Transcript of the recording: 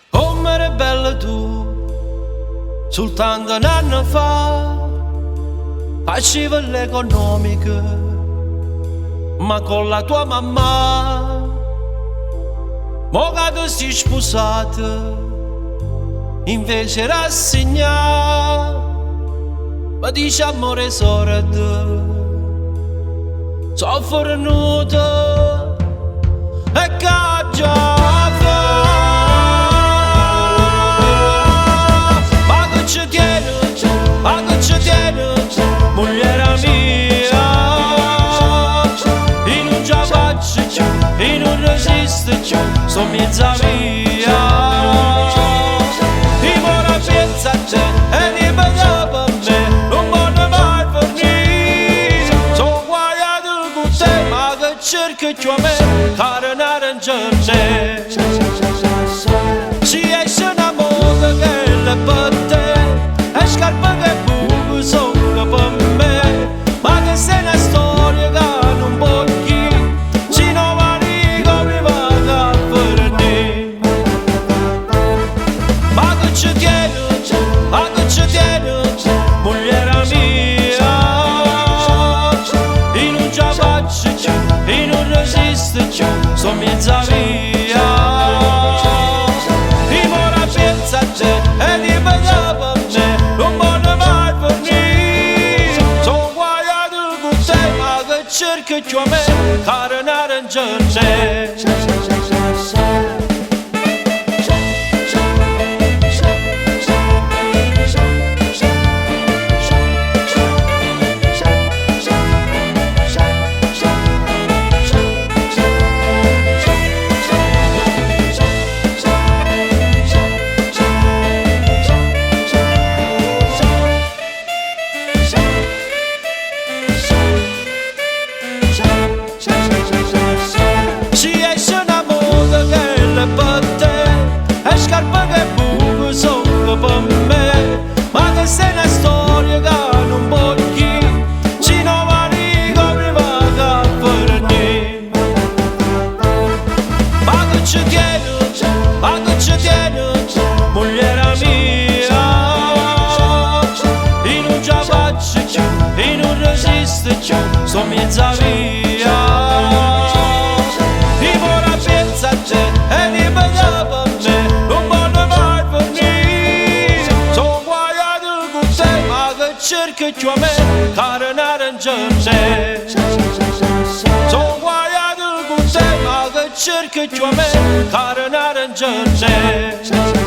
Oh, mare bella tu, soltanto un anno fa facevi l'economica, ma con la tua mamma, mo che tu sei sposata, invece rassegna, ma dice amore sordo, soffrenuto e caggia. Mogliera mia, e non già faccio più, e non resisto più, sono mezza via. E ora pensa a te, e ne parla per me, non voglio mai fornire. Sono guaiato con te, ma che cerchi più a me, cara un'arancione. Si esce una moda che è per te, e scarpa che buco solo per me. Ma che sei una storia che non può chi, ci non mani come va a fornire. Ma che ci tieni, mogliera mia, e non già faccio più, e non resisto più, sono mezza via. E ora pensa a te, e ti parla per me, non voglio mai fornire. Sono guaiato con te, ma che cerchi più a me, cara un'arancione. Si esce una moda che è per te, e scarpa che buco solo per me. Ma che sei una storia che non può chi, ci non mani come va a fornire. Ma che ci tieni, mogliera mia, e non già faccio più, e non resisto più, sono mezza via. E ora pensa a te, e ti parla per me, non voglio mai fornire. Sono guaiato con te, ma che cerchi più a me, cara un'arancione. Sono guaiato con te, ma che cerchi più a me, cara un'arancione.